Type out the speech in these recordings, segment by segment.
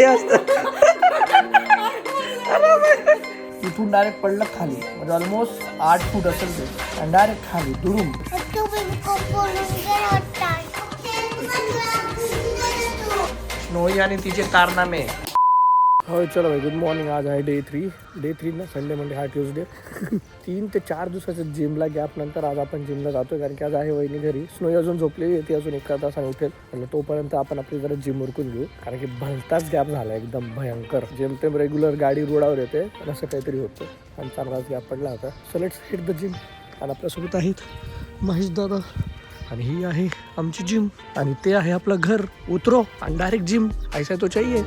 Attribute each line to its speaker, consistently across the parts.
Speaker 1: हे असतं. इथून डायरेक्ट पडलं खाली, म्हणजे ऑलमोस्ट 8 फूट असेल ते, आणि डायरेक्ट खाली दुरून. स्नोई आणि तिचे कारनामे. हो चलो भाई, गुड मॉर्निंग. आज आहे डे 3 ना, संडे मंडे हा ट्यूजडे. 3 ते 4 दिवसाच्या जिमला गॅप नंतर आज आपण जिमला जातोय, कारण की आज आहे वहिनी घरी. स्नोई अजून झोपलेली आहे, ती अजून 1 तासाने उठेल. आणि तोपर्यंत आपण आपली जरा जिम उरकून घेऊ, कारण की भलताच गॅप झाला एकदम भयंकर. जेमतेम रेग्युलर गाडी रोडावर येते असं काहीतरी होतं, आणि 4 तास गॅप पडला होता. So let's hit the gym. आणि आपल्यासोबत आहेत महेश दादा, आणि ही आहे आमची जिम, आणि ते आहे आपलं घर. उतरो आणि डायरेक्ट जिम, ऐसा तो चाहिए.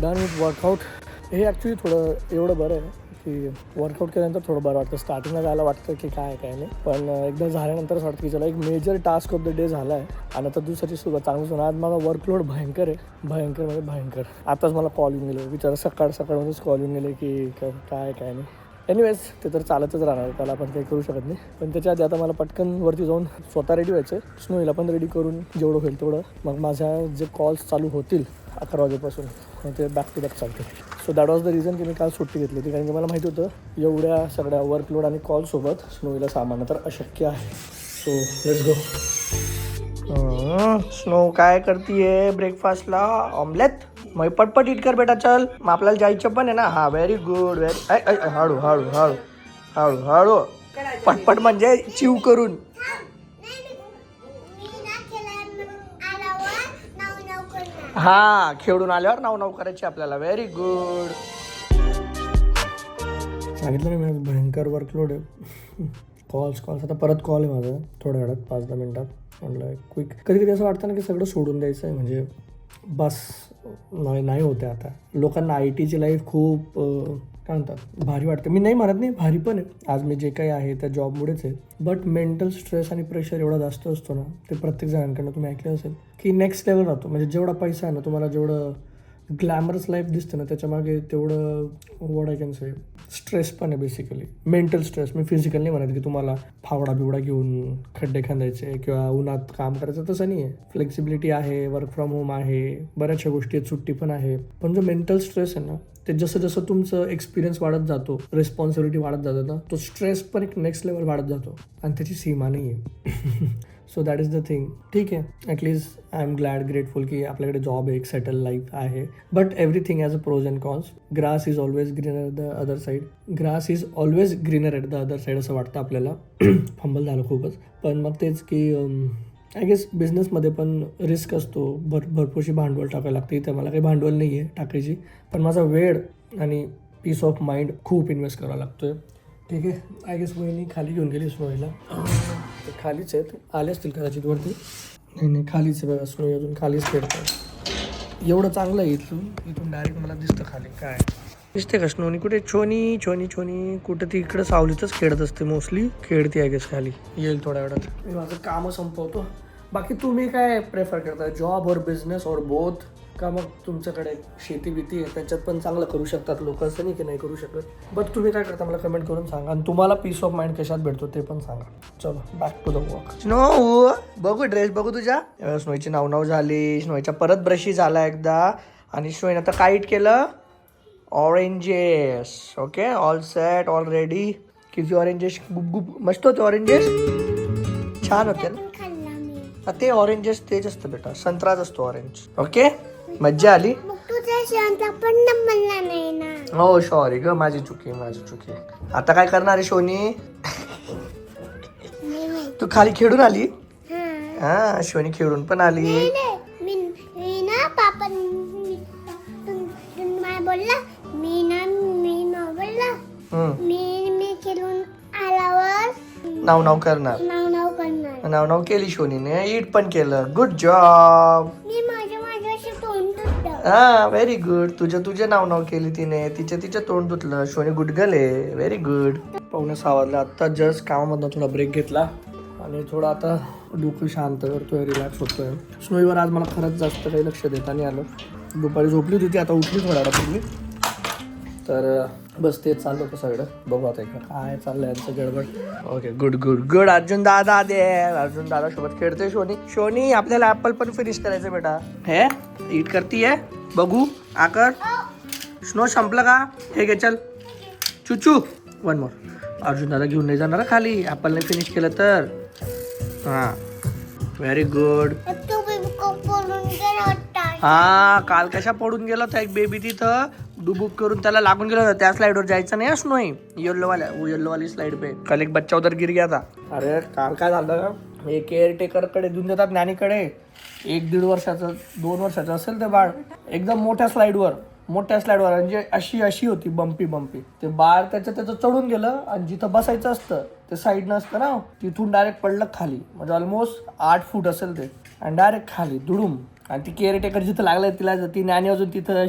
Speaker 1: Done with workout. हे ॲक्च्युली थोडं एवढं बरं आहे की वर्कआउट केल्यानंतर थोडं बरं वाटतं. स्टार्टिंगला जायला वाटतं की काय नाही, पण एकदा झाल्यानंतर असं वाटतं की चला एक major task of the day झाला आहे, आणि आता दुसऱ्याची सुरुवात चांगली होणार. आज माझा वर्कलोड भयंकर आहे, भयंकर म्हणजे भयंकर. आताच मला कॉल येऊन गेले, विचारा सकाळमध्येच कॉल येऊन गेले की काय नाही. एनिवेज ते तर चालतच राहणार, त्याला आपण काही करू शकत नाही. पण त्याच्या आधी आता मला पटकन वरती जाऊन स्वतः रेडी व्हायचं आहे, स्नोईला पण रेडी करून जेवढं होईल तेवढं. मग माझ्या जे कॉल्स चालू होतील 11 वाजेपासून ते बॅक टू बॅक चालते. So that was the reason की मी काल सुट्टी घेतली होती, कारण की मला माहिती होतं एवढ्या सगळ्या वर्कलोड आणि कॉलसोबत स्नोईला सामान्य तर अशक्य आहे. So let's go. स्नो काय करतीये ब्रेकफास्टला? ऑमलेट. मग पटपट इट कर बेटा, चल. मग आपल्याला जायचं पण आहे ना. हा व्हेरी गुड, व्हेरी. हळू हळू हळू हळू हळू. पटपट म्हणजे चिव करून. हा, खेळून आल्यावर नाव करायची आपल्याला. Very good. सांगितलं नाही मी, भयंकर वर्कलोड आहे. कॉल्स आता परत कॉल आहे माझा थोड्या वेळात, 5-10 मिनिटात. म्हटलं क्विक. कधी असं वाटतं ना की सगळं सोडून द्यायचं आहे, म्हणजे बस नाही होते आता. लोकांना IT ची लाईफ खूप काय म्हणतात भारी वाटते. मी नाही म्हणत नाही, भारी पण आहे. आज मी जे काही आहे त्या जॉबमुळेच आहे, बट मेंटल स्ट्रेस आणि प्रेशर एवढा जास्त असतो ना, ते प्रत्येक जणांकडनं तुम्ही ऐकलं असेल की नेक्स्ट लेवल राहतो. म्हणजे जेवढा पैसा आहे ना, तुम्हाला जेवढं ग्लॅमरस लाईफ दिसते ना, त्याच्यामागे तेवढं what I can say stress पण आहे बेसिकली. Mental stress. मी फिजिकल नाही म्हणत की तुम्हाला फावडा बिवडा घेऊन खड्डे खांदायचे किंवा उन्हात काम करायचं, तसं नाही आहे. फ्लेक्सिबिलिटी आहे, वर्क फ्रॉम होम आहे, बऱ्याचशा गोष्टी आहेत, सुट्टी पण आहे. पण जो मेंटल स्ट्रेस आहे ना, ते जसं तुमचं एक्सपिरियन्स वाढत जातो, रिस्पॉन्सिबिलिटी वाढत जातो ना, तो स्ट्रेस पण एक नेक्स्ट लेवल वाढत जातो, आणि त्याची सीमा नाही आहे. So that is the thing. ठीक आहे, at least I am glad, grateful की आपल्याकडे जॉब आहे, एक सेटल लाईफ आहे. But everything has a pros and cons. Grass is always greener at the other side. Grass is always greener at the other side असं वाटतं आपल्याला. Fumble झालं खूपच. पण मग तेच की आय गेस बिझनेसमध्ये पण रिस्क असतो, भरपूरशी भांडवल टाकायला लागते. इथे मला काही भांडवल नाही आहे टाकायची, पण माझा वेळ आणि पीस ऑफ माइंड खूप इन्व्हेस्ट करावा लागतो आहे. ठीक आहे, आय गेस वहिनी खाली घेऊन गेली स्नोईला. ते खालीच आहेत, आले असतील कदाचित वरती. नाही खालीच आहे बघा, स्नोई अजून खालीच खेळतात. एवढं चांगलं आहे इथून डायरेक्ट मला दिसतं खाली. काय दिसते का स्नोनी? कुठे छोनी कुठं ती इकडं सावलीतच खेळत असते मोस्टली. खेळते आय गेस खाली. येईल थोड्या वेळात. मी माझं कामं संपवतो. बाकी तुम्ही काय प्रेफर करता, जॉब और बिझनेस और बोथ? का मग तुमच्याकडे शेती बिती आहे, त्याच्यात पण चांगलं करू शकतात लोक, असं नाही की नाही करू शकत. बट तुम्ही काय करता मला कमेंट करून सांगा, आणि तुम्हाला पीस ऑफ माइंड कशात भेटतो ते पण सांगा. चलो back to the walk. Snow बघू, ड्रेस बघू तुझ्या. स्नोईची नाव झाली, स्नोईच्या परत ब्रशी झाला एकदा, आणि स्नोईनं आता काईट केलं oranges. Okay, all set, all ready. किती ऑरेंजेस गुप मस्त होते ऑरेंजेस, छान होते ना. ते ऑरेंजेस तेच असतं बेटा, संत्राच असतो ऑरेंज. ओके, मज्जा आली. हो सॉरी ग, माझी चुकी. आता काय करणार आहे शोनी? तू खाली खेळून आली? हा, शोनी खेळून पण आली. नाव करणार. नाव केली शोनीने, इट पण केलं. Good job. हा व्हेरी गुड. तुझे नाव केली तिने, तिच्या तोंड धुतलं. शोनी गुड गर्ल आहे, व्हेरी गुड. 5:45 वाजला. आता जस्ट कामामधनं थोडा ब्रेक घेतला, आणि थोडा आता डोकं शांत करतोय, रिलॅक्स होतोय. स्नोईवर आज मला खरंच जास्त काही लक्ष देता नाही आलं. दुपारी झोपली होती, आता उठली थोड्या वेळापूर्वी, तर बस तेच चाललं होतं सगळं. बघू आता इकडं काय चाललंय यांचं गडबड. Okay good good good. Arjun दादा दे. अर्जुन दादा सोबत खेळते शोनी. शोनी आपल्याला ऍपल पण फिनिश करायचं बेटा. हे ईट करतीये बघू. आकर स्नो संपलं का? हे घे चल. चुचू वन मोर. अर्जुन दादा घेऊन नाही जाणार खाली ऍपलने फिनिश केलं तर. हा व्हेरी गुड. हा काल कशा पडून गेला होता एक बेबी तिथं. डुबुक करून त्याला लागून गेला होता. त्या स्लाइड वर जायचं नाही असं नाही. येल्लो वाली स्लाइड पे कल एक बच्चा उधर गिर गया था. अरे काल काय झालं हे केअरटेकर कडे देऊन देतात ज्ञानीकडे. 1-1.5 वर्षाचं 2 वर्षाचं असेल ते बाळ. एकदम मोठ्या स्लाइडवर म्हणजे अशी होती बम्पी. ते बाळ त्याचं चढून गेलं आणि जिथं बसायचं असतं ते साईडनं असतं ना तिथून डायरेक्ट पडलं खाली. म्हणजे ऑलमोस्ट 8 फूट असेल ते आणि डायरेक्ट खाली दुडूम. आणि ती केअरटेकर जिथं लागलं तिला ती ज्ञानी अजून तिथं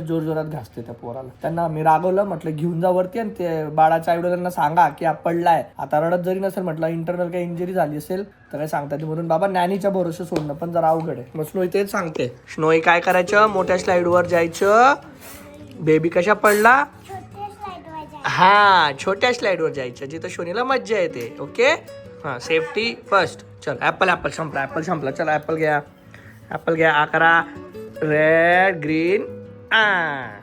Speaker 1: जोरात घासते त्या पोराला. त्यांना मी रागवलं म्हटलं घेऊन जा वरती आणि ते बाळाच्या आईवडिलांना सांगा की पडलाय. आता रडत जरी नसेल म्हटलं इंटरनल काही इंजुरी झाली असेल तर काय सांगता म्हणून बाबा ज्ञानीच्या भरोसे सोडणं पण जरा अवघड आहे. मग स्नोई तेच सांगते. स्नोई काय करायचं मोठ्या स्लाइड वर जायचं. बेबी कशा पडला? हा छोट्या स्लाइड वर जायचं जिथं शोनीला मज्जा येते. ओके हा सेफ्टी फर्स्ट. चल ऍपल संपला. चल ऍपल घ्या. आकारा रेड ग्रीन.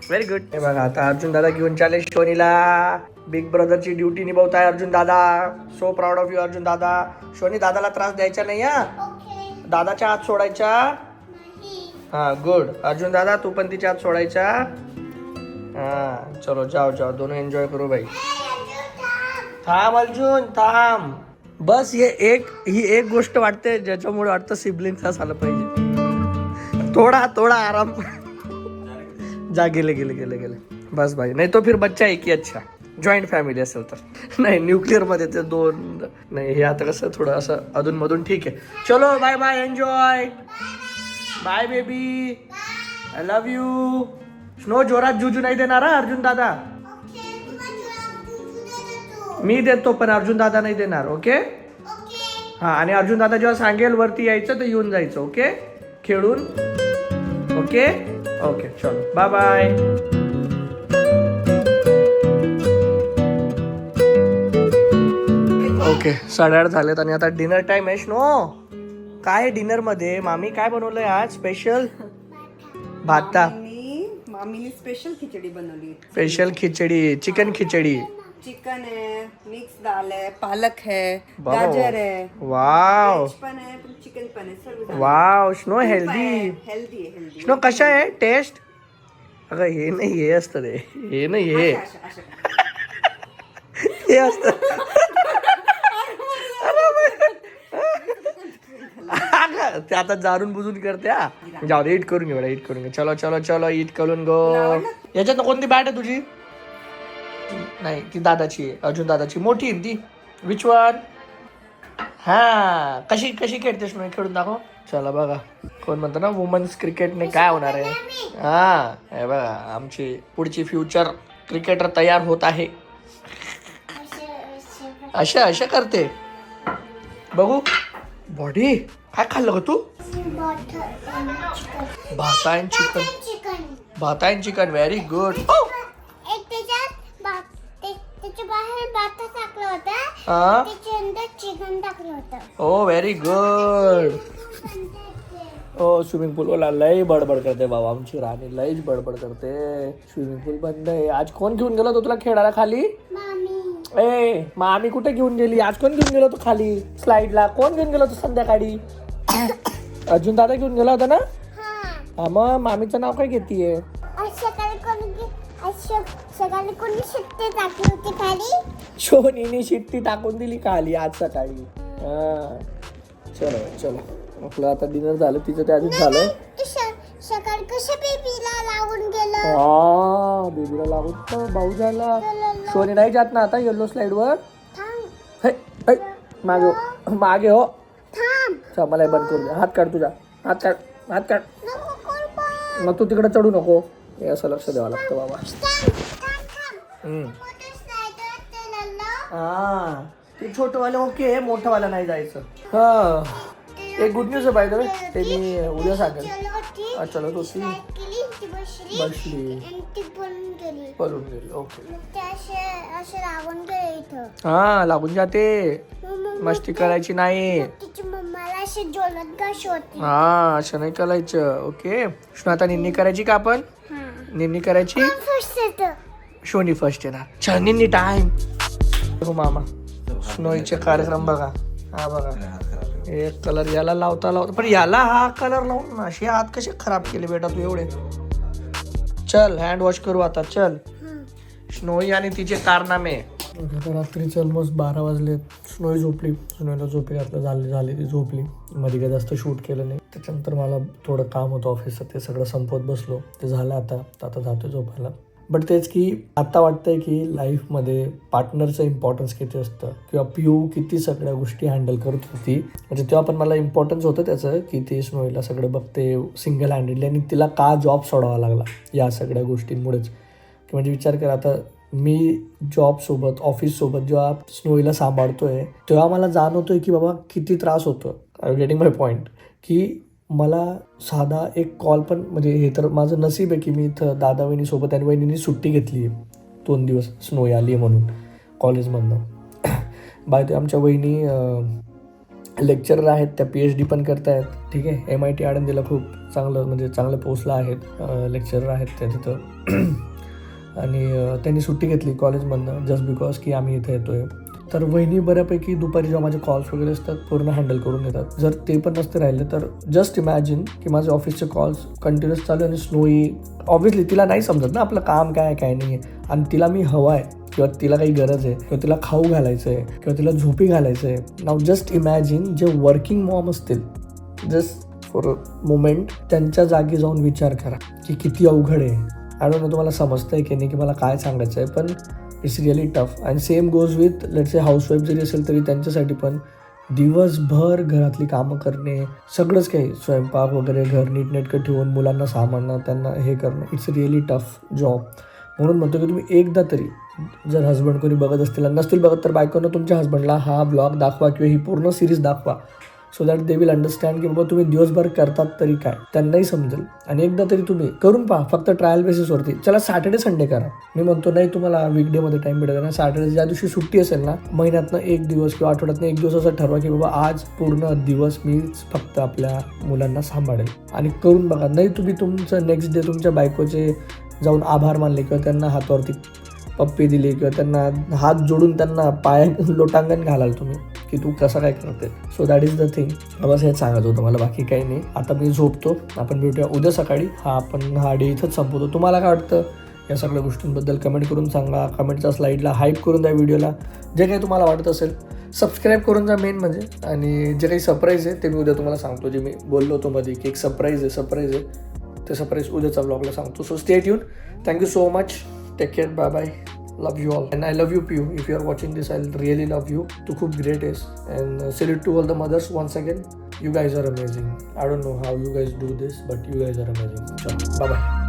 Speaker 1: Very good. हे बघा आता अर्जुन दादा घेऊन चाले शोनीला. बिग ब्रदरची ड्युटी निभावताय अर्जुन दादा. So proud of you Arjun दादा. शोनी दादाला त्रास द्यायचा नाही हा. दादाच्या हात सोडायचा. हा गुड. अर्जुन दादा तू पण तिच्या हात सोडायचा. हा चलो जाओ दोनों एन्जॉय करू भाई. थांब अर्जुन थांब. बस ही एक गोष्ट वाटते ज्याच्यामुळे वाटतं सिबलिंग्स झालं पाहिजे. थोडा आराम. जा गेले बस भाई. नाही तो फिर बच्चा एक ही अच्छा. जॉईंट फॅमिली असेल तर. नाही न्यूक्लिअर मध्ये ते 2 नाही. हे आता कसं थोडं असं अधून मधून ठीक आहे. चलो bye bye enjoy. Bye baby I love you. Snow जोरात जुजू नाही देणार अर्जुन दादा. मी देतो पण अर्जुन दादा नाही देणार. ओके हा. आणि अर्जुन दादा जेव्हा सांगेल वरती यायचं तर येऊन जायचं. ओके खेळून. ओके चलो बाय बाय. ओके 8:30 झालेत आणि आता डिनर टाइम आहे. स्नो काय डिनर मध्ये मामी काय बनवलंय आज स्पेशल? भाता.
Speaker 2: मामीने स्पेशल खिचडी बनवली.
Speaker 1: स्पेशल खिचडी चिकन खिचडी.
Speaker 2: चिकन है, मिक्स दाल है, पालक है, गाजर है.
Speaker 1: वाव.
Speaker 2: वेज पण है पण चिकन पण है सर्व.
Speaker 1: Wow snow healthy.
Speaker 2: Healthy.
Speaker 1: Snow कशा आहे टेस्ट? अगं हे नाही हे असतं रे. हे नाही हे हे असतं. ते आता जाणून बुजून करते. जाऊ दे. ईट करून घे. चलो ईट करून गो. याच्यात कोणती बॅट आहे तुझी? नाही ती दादाची आहे. अर्जुन दादाची मोठी आहे ती. Which one? हा कशी खेळतेस मी खेळून दाखव. चला बघा कोण म्हणतो ना वुमन्स क्रिकेटने काय होणार आहे. हा हे बघा आमची पुढची फ्युचर क्रिकेटर तयार होत आहे. अशा करते बघू. बॉडी काय खाल्लं ग तू? भात अँड चिकन. Very good. ओ व्हेरी गुड. ओ स्विमिंग पूल वाला लय बडबड करते बाबा. आमची राणी लयच बडबड करते. स्विमिंग पूल बंद आहे. आज कोण घेऊन गेलो तो तुला खेळायला खाली? मामी कुठे घेऊन गेली? आज कोण घेऊन गेलो तो खाली स्लाइडला? कोण घेऊन गेलो तो संध्याकाळी? अर्जुन दादा घेऊन गेला होता ना. हा मग मामीचं नाव काय घेतीये? शोनीने शिट्टी टाकून दिली खाली आज सकाळी. चलो आपलं आता डिनर झालं. तिचं त्या आधीच झालं. बेबीला लागून भाऊ झाला. शोनी नाही जात ना आता येल्लो स्लाइड वर. मागे हो. मला बंद करू दे. हात काढ तुझा. हात काढ. मग तू तिकडे चढू नको. हे असं लक्ष द्यावं लागतं बाबा. हा ते छोटंवालं ओके. मोठंवाला नाही जायचं. हा एक गुड न्यूज आहे बाय द वे. ते मी उद्या सांगेल. चलो तो बसली
Speaker 3: आणि ती पळून गेली.
Speaker 1: पळून गेली. ओके.
Speaker 3: मग ते असे लागून गेले इथं.
Speaker 1: हा लागून जाते,
Speaker 3: मग
Speaker 1: मस्ती करायची नाही.
Speaker 3: तिची मम्माला असे जोरात घाशी होती.
Speaker 1: हा असं नाही करायचं. ओके. आता निन्नी करायची का आपण? निन्नी करायची.
Speaker 3: फर्स्ट येतं.
Speaker 1: शोनी फर्स्ट येणार. चल निन्नी टाइम. हो मामा, स्नोईचे कार्यक्रम बघा. हा बघा, एक कलर याला लावता पण याला हा कलर लावून ना अशी हात कसे खराब केले बेटा तू एवढे. चल हँड वॉश करू आता. चल स्नोई आणि तिचे कारनामे. रात्रीचे ऑलमोस्ट 12 वाजले. स्नोई झोपली. स्नोईला झोपी घातलं. झाली ती झोपली. मध्ये काय जास्त शूट केलं नाही. त्याच्यानंतर मला थोडं काम होतं ऑफिसचं, ते सगळं संपवत बसलो. ते झालं आता जातो झोपायला. बट तेच की आता वाटतंय की लाईफमध्ये पार्टनरचं इम्पॉर्टन्स किती असतं, किंवा पिऊ किती सगळ्या गोष्टी हँडल करत होती. म्हणजे तेव्हा पण मला इम्पॉर्टन्स होतं त्याचं की ती स्नोईला सगळं बघते सिंगल हँडेडली, आणि तिला का जॉब सोडावा लागला या सगळ्या गोष्टींमुळेच. की म्हणजे विचार कर, आता मी जॉबसोबत ऑफिससोबत जेव्हा स्नोईला सांभाळतोय तेव्हा मला जाणवतोय की बाबा किती त्रास होतो. I am getting my point. की मला साधा एक कॉल पण, म्हणजे हे तर माझं नशीब आहे की मी इथं दादा वहिनीसोबत, आणि वहिनीने सुट्टी घेतली आहे 2 दिवस स्नोई आली आहे म्हणून कॉलेजमधनं. बाय ते आमच्या वहिनी लेक्चरर आहेत, त्या PhD पण करतायत. ठीक आहे. MIT आळंदीला खूप चांगलं पोस्टला आहेत, लेक्चरर आहेत त्या तिथं. आणि त्यांनी सुट्टी घेतली कॉलेजमधनं जस्ट बिकॉज की आम्ही इथे येतोय. तर वहिनी बऱ्यापैकी दुपारी जेव्हा माझे कॉल्स वगैरे असतात पूर्ण हँडल करून येतात. जर ते पण नसते राहिले तर जस्ट इमॅजिन की माझे ऑफिसचे कॉल्स कंटिन्युअस चालू, आणि स्नोई ऑब्व्हियसली तिला नाही समजत ना आपलं काम काय नाही आहे, आणि तिला मी हवा आहे किंवा तिला काही गरज आहे किंवा तिला खाऊ घालायचं आहे किंवा तिला झोपी घालायचं आहे. नाव जस्ट इमॅजिन जे वर्किंग मॉम असतील, जस्ट फॉर अ मोमेंट त्यांच्या जागी जाऊन विचार करा की किती अवघड आहे. आय डोंट नो तुम्हाला समजतं आहे की नाही की मला काय सांगायचं आहे, पण it's really tough. And same goes with let's say housewife जरी असेल तरी त्यांच्यासाठी पण दिवसभर घरातली कामं करणे, सगळंच काही स्वयंपाक वगैरे, घर नीटनेटकं ठेवून मुलांना सांभाळणं, त्यांना हे करणं, इट्स रिअली टफ जॉब. म्हणून म्हणतो की तुम्ही एकदा तरी जर हस्बंड कोणी बघत असतील आणि नसतील बघत तर बायकोनं तुमच्या हस्बंडला हा ब्लॉग दाखवा किंवा ही पूर्ण सिरीज दाखवा, so that they will understand की बाबा तुम्ही दिवसभर करतात तरी काय, त्यांनाही समजेल. आणि एकदा तरी तुम्ही करून पहा, फक्त ट्रायल बेसिसवरती. चला सॅटर्डे संडे करा. मी म्हणतो नाही तुम्हाला वीकडेमध्ये टाईम भेटत ना, सॅटर्डे ज्या दिवशी सुट्टी असेल ना, महिन्यातनं 1 दिवस किंवा आठवड्यातनं 1 दिवस असं ठरवा की बाबा आज पूर्ण दिवस मीच फक्त आपल्या मुलांना सांभाळेल. आणि करून बघा. नाही तुम्ही तुमचं नेक्स्ट डे तुमच्या बायकोचे जाऊन आभार मानले किंवा त्यांना हातावरती पप्पी दिली किंवा त्यांना हात जोडून त्यांना पायात लोटांगण घालाल तुम्ही की तू कसं काय करते. So that is the thing. बस हेच सांगायचं होतं मला, बाकी काही नाही. आता मी झोपतो. आपण भेटूया उद्या सकाळी. हा डे इथंच संपवतो. तुम्हाला काय वाटतं या सगळ्या गोष्टींबद्दल कमेंट करून सांगा. कमेंटच्या स्लाईडला हाईप करून द्या व्हिडिओला. जे काही तुम्हाला वाटत असेल सबस्क्राईब करून जा मेन म्हणजे. आणि जे काही सरप्राईज आहे ते मी उद्या तुम्हाला सांगतो. जे मी बोललो होतो मध्ये की एक सरप्राईज आहे ते सरप्राईज उद्याचा ब्लॉगला सांगतो. So stay tune. Thank you so much. Take care. Bye bye. Love you all. And I love you, Piyu. If you are watching this, I'll really love you. Tu khub great is. And salute to all the mothers once again. You guys are amazing. I don't know how you guys do this, but you guys are amazing. Bye bye.